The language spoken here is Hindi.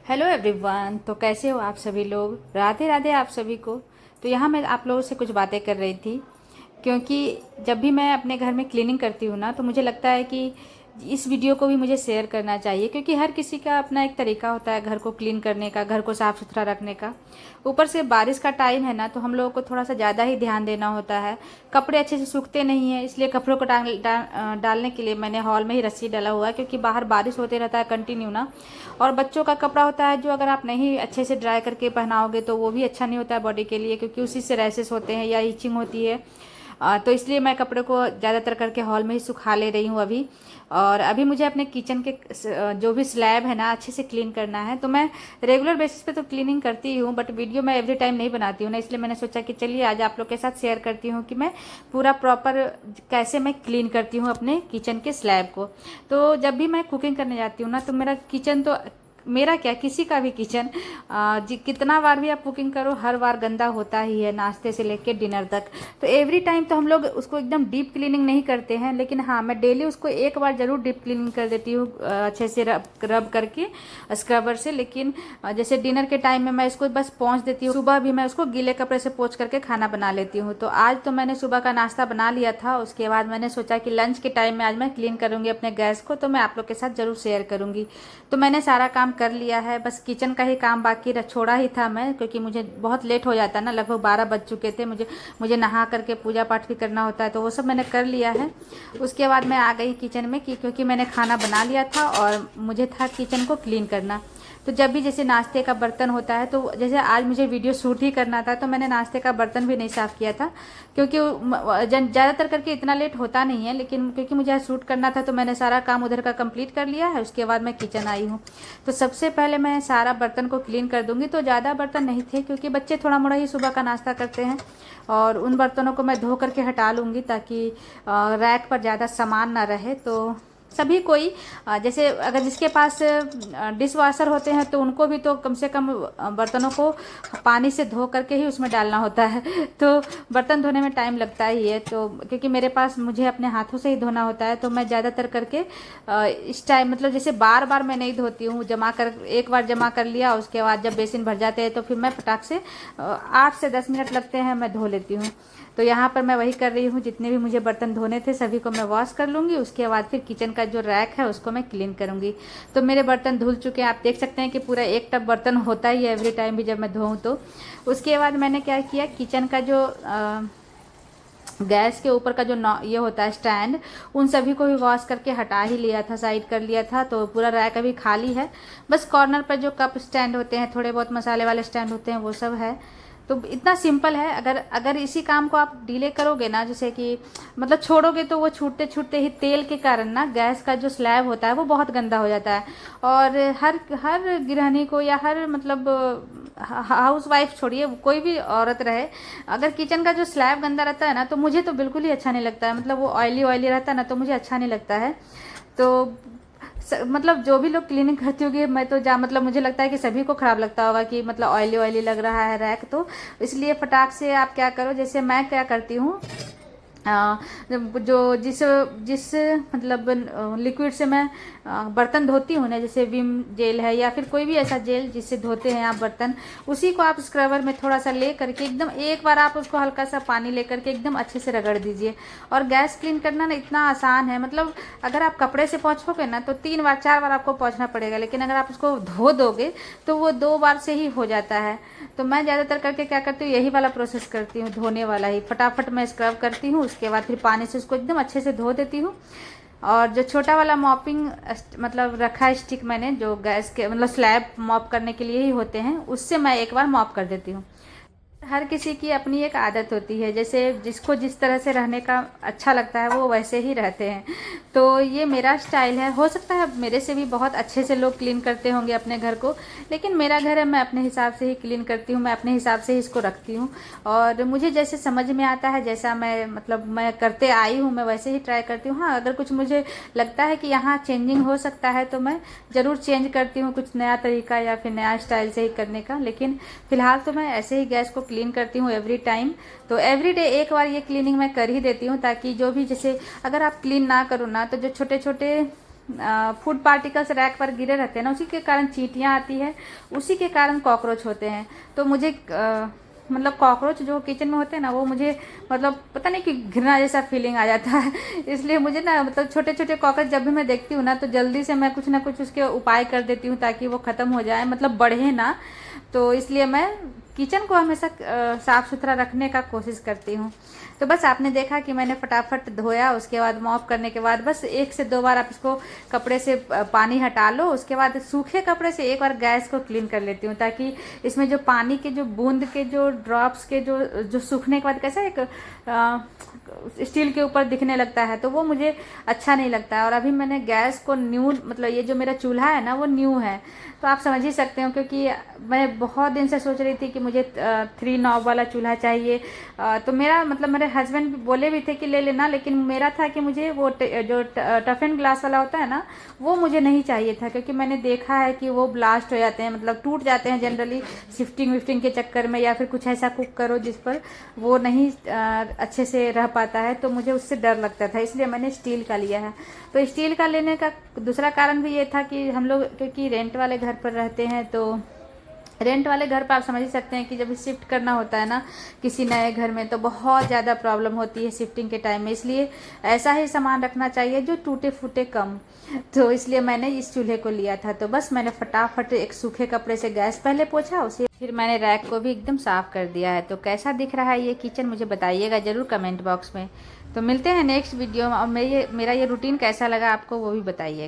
Hello everyone. तो कैसे हो आप सभी लोग? राधे राधे आप सभी को। तो यहाँ मैं आप लोगों से कुछ बातें कर रही थी, क्योंकि जब भी मैं अपने घर में क्लीनिंग करती हूँ ना, तो मुझे लगता है कि इस वीडियो को भी मुझे शेयर करना चाहिए, क्योंकि हर किसी का अपना एक तरीका होता है घर को क्लीन करने का, घर को साफ़ सुथरा रखने का। ऊपर से बारिश का टाइम है ना, तो हम लोगों को थोड़ा सा ज़्यादा ही ध्यान देना होता है। कपड़े अच्छे से सूखते नहीं हैं, इसलिए कपड़ों को डालने के लिए मैंने हॉल में ही रस्सी डाला हुआ है, क्योंकि बाहर बारिश होते रहता है कंटिन्यू ना। और बच्चों का कपड़ा होता है जो अगर आप नहीं अच्छे से ड्राई करके पहनाओगे तो वो भी अच्छा नहीं होता है बॉडी के लिए, क्योंकि उसी से रैशेस होते हैं या इचिंग होती है। तो इसलिए मैं कपड़े को ज़्यादातर करके हॉल में ही सुखा ले रही हूँ अभी। और अभी मुझे अपने किचन के जो भी स्लैब है ना अच्छे से क्लीन करना है। तो मैं रेगुलर बेसिस पे तो क्लीनिंग करती ही हूँ, बट वीडियो मैं एवरी टाइम नहीं बनाती हूँ ना, इसलिए मैंने सोचा कि चलिए आज आप लोग के साथ शेयर करती हूँ कि मैं पूरा प्रॉपर कैसे मैं क्लीन करती हूँ अपने किचन के स्लैब को। तो जब भी मैं कुकिंग करने जाती हूँ ना, तो मेरा किचन तो मेरा क्या किसी का भी किचन कितना बार भी आप कुकिंग करो हर बार गंदा होता ही है, नाश्ते से लेके डिनर तक। तो एवरी टाइम तो हम लोग उसको एकदम डीप क्लीनिंग नहीं करते हैं, लेकिन हाँ मैं डेली उसको एक बार ज़रूर डीप क्लीनिंग कर देती हूँ, अच्छे से रब करके स्क्रबर से। लेकिन जैसे डिनर के टाइम में मैं इसको बस पोंछ देती हूँ, सुबह भी मैं उसको गीले कपड़े से पोंछ करके खाना बना लेती हूँ। तो आज तो मैंने सुबह का नाश्ता बना लिया था, उसके बाद मैंने सोचा कि लंच के टाइम में आज मैं क्लीन करूँगी अपने गैस को, तो मैं आप लोग के साथ ज़रूर शेयर करूँगी। तो मैंने सारा काम कर लिया है, बस किचन का ही काम बाकी छोड़ा ही था मैं, क्योंकि मुझे बहुत लेट हो जाता है ना, लगभग 12 बज चुके थे। मुझे नहा करके पूजा पाठ भी करना होता है, तो वो सब मैंने कर लिया है। उसके बाद मैं आ गई किचन में क्योंकि मैंने खाना बना लिया था और मुझे था किचन को क्लीन करना। तो जब भी जैसे नाश्ते का बर्तन होता है, तो जैसे आज मुझे वीडियो शूट ही करना था, तो मैंने नाश्ते का बर्तन भी नहीं साफ़ किया था, क्योंकि ज़्यादातर करके इतना लेट होता नहीं है, लेकिन क्योंकि मुझे आज शूट करना था तो मैंने सारा काम उधर का कंप्लीट कर लिया है। उसके बाद मैं किचन आई हूँ। तो सबसे पहले मैं सारा बर्तन को क्लीन कर दूँगी। तो ज़्यादा बर्तन नहीं थे, क्योंकि बच्चे थोड़ा मोड़ा ही सुबह का नाश्ता करते हैं, और उन बर्तनों को मैं धो करके हटा लूँगी, ताकि रैक पर ज़्यादा सामान ना रहे। तो सभी कोई जैसे अगर जिसके पास डिश वॉशर होते हैं, तो उनको भी तो कम से कम बर्तनों को पानी से धो करके ही उसमें डालना होता है। तो बर्तन धोने में टाइम लगता ही है, तो क्योंकि मेरे पास मुझे अपने हाथों से ही धोना होता है, तो मैं ज़्यादातर करके इस टाइम मतलब जैसे बार बार मैं नहीं धोती हूँ, जमा कर एक बार जमा कर लिया, उसके बाद जब बेसिन भर जाते हैं तो फिर मैं फटाक से 8 से 10 मिनट लगते हैं, मैं धो लेती हूँ। तो यहाँ पर मैं वही कर रही हूँ, जितने भी मुझे बर्तन धोने थे सभी को मैं वॉश कर लूँगी। उसके बाद फिर किचन का जो रैक है उसको मैं क्लीन करूँगी। तो मेरे बर्तन धुल चुके हैं, आप देख सकते हैं कि पूरा एक टब बर्तन होता ही है एवरी टाइम भी जब मैं धोऊँ तो। उसके बाद मैंने क्या किया, किचन का जो गैस के ऊपर का जो ये होता है स्टैंड, उन सभी को भी वॉश करके हटा ही लिया था, साइड कर लिया था। तो पूरा रैक अभी खाली है, बस कॉर्नर पर जो कप स्टैंड होते हैं, थोड़े बहुत मसाले वाले स्टैंड होते हैं, वो सब है। तो इतना सिंपल है। अगर इसी काम को आप डिले करोगे ना, जैसे कि मतलब छोड़ोगे, तो वो छूटते छूटते ही तेल के कारण ना गैस का जो स्लैब होता है वो बहुत गंदा हो जाता है। और हर हर गृहिणी को या हर मतलब हाउस वाइफ छोड़िए, कोई भी औरत रहे, अगर किचन का जो स्लैब गंदा रहता है ना, तो मुझे तो बिल्कुल ही अच्छा नहीं लगता है। मतलब वो ऑयली ऑयली रहता है ना, तो मुझे अच्छा नहीं लगता है। तो मतलब जो भी लोग क्लीनिंग करती होगी, मैं तो मतलब मुझे लगता है कि सभी को ख़राब लगता होगा कि मतलब ऑयली ऑयली लग रहा है रैक। तो इसलिए फटाक से आप क्या करो, जैसे मैं क्या करती हूँ, जो जिस जिस मतलब लिक्विड से मैं बर्तन धोती हूँ ना, जैसे विम जेल है या फिर कोई भी ऐसा जेल जिससे धोते हैं आप बर्तन, उसी को आप स्क्रबर में थोड़ा सा ले करके एकदम एक बार आप उसको हल्का सा पानी ले करके एकदम अच्छे से रगड़ दीजिए। और गैस क्लीन करना ना इतना आसान है, मतलब अगर आप कपड़े से पोंछोगे ना तो 3 बार 4 बार आपको पोंछना पड़ेगा, लेकिन अगर आप उसको धो दोगे तो वो 2 बार से ही हो जाता है। तो मैं ज़्यादातर करके क्या करती हूँ, यही वाला प्रोसेस करती हूँ, धोने वाला ही फटाफट मैं स्क्रब करती हूँ। उसके बाद फिर पानी से उसको एकदम अच्छे से धो देती हूँ। और जो छोटा वाला मॉपिंग मतलब रखा है स्टिक मैंने, जो गैस के मतलब स्लैब मॉप करने के लिए ही होते हैं, उससे मैं एक बार मॉप कर देती हूँ। हर किसी की अपनी एक आदत होती है, जैसे जिसको जिस तरह से रहने का अच्छा लगता है वो वैसे ही रहते हैं। तो ये मेरा स्टाइल है, हो सकता है मेरे से भी बहुत अच्छे से लोग क्लीन करते होंगे अपने घर को, लेकिन मेरा घर है, मैं अपने हिसाब से ही क्लीन करती हूँ, मैं अपने हिसाब से ही इसको रखती हूँ। और मुझे जैसे समझ में आता है, जैसा मैं मतलब मैं करते आई हूँ, मैं वैसे ही ट्राई करती हूँ। हाँ, अगर कुछ मुझे लगता है कि यहाँ चेंजिंग हो सकता है तो मैं ज़रूर चेंज करती हूँ, कुछ नया तरीका या फिर नया स्टाइल से ही करने का। लेकिन फ़िलहाल तो मैं ऐसे ही गैस को क्लीन करती हूँ एवरी टाइम। तो एवरी डे एक बार ये क्लीनिंग मैं कर ही देती हूँ, ताकि जो भी जैसे अगर आप क्लीन ना करो ना, तो जो छोटे छोटे फूड पार्टिकल्स रैक पर गिरे रहते हैं ना, उसी के कारण चींटियाँ आती है, उसी के कारण कॉकरोच होते हैं। तो मुझे मतलब कॉकरोच जो किचन में होते हैं ना, वो मुझे मतलब पता नहीं कि घृणा जैसा फीलिंग आ जाता है। इसलिए मुझे ना मतलब छोटे छोटे कॉकरोच जब भी मैं देखती हूँ ना, तो जल्दी से मैं कुछ ना कुछ उसके उपाय कर देती हूँ ताकि वो ख़त्म हो जाए, मतलब बढ़े ना। तो इसलिए मैं किचन को हमेशा साफ़ सुथरा रखने का कोशिश करती हूँ। तो बस आपने देखा कि मैंने फटाफट धोया, उसके बाद मॉप करने के बाद बस 1 से 2 बार आप इसको कपड़े से पानी हटा लो। उसके बाद सूखे कपड़े से एक बार गैस को क्लीन कर लेती हूँ, ताकि इसमें जो पानी के जो बूंद के जो ड्रॉप्स के जो सूखने के बाद कैसा एक स्टील के ऊपर दिखने लगता है, तो वो मुझे अच्छा नहीं लगता है। और अभी मैंने गैस को न्यू, मतलब ये जो मेरा चूल्हा है ना वो न्यू है, तो आप समझ ही सकते हो, क्योंकि मैं बहुत दिन से सोच रही थी कि मुझे 3 नॉब वाला चूल्हा चाहिए। तो मेरा मतलब मेरे हस्बैंड बोले भी थे कि ले लेना, लेकिन मेरा था कि मुझे वो जो टफ एंड ग्लास वाला होता है ना, वो मुझे नहीं चाहिए था, क्योंकि मैंने देखा है कि वो ब्लास्ट हो जाते हैं, मतलब टूट जाते हैं जनरली शिफ्टिंग विफ्टिंग के चक्कर में, या फिर कुछ ऐसा कुक करो जिस पर वो नहीं अच्छे से रह पाता है, तो मुझे उससे डर लगता था, इसलिए मैंने स्टील का लिया है। तो स्टील का लेने का दूसरा कारण भी ये था कि हम लोग क्योंकि रेंट वाले घर पर रहते हैं, तो रेंट वाले घर पर आप समझ ही सकते हैं कि जब शिफ्ट करना होता है ना किसी नए घर में, तो बहुत ज़्यादा प्रॉब्लम होती है शिफ्टिंग के टाइम में। इसलिए ऐसा ही सामान रखना चाहिए जो टूटे फूटे कम। तो इसलिए मैंने इस चूल्हे को लिया था। तो बस मैंने फटाफट एक सूखे कपड़े से गैस पहले पोंछा, उसे फिर मैंने रैक को भी एकदम साफ़ कर दिया है। तो कैसा दिख रहा है ये किचन, मुझे बताइएगा ज़रूर कमेंट बॉक्स में। तो मिलते हैं नेक्स्ट वीडियो में, और मेरा ये रूटीन कैसा लगा आपको वो भी बताइएगा।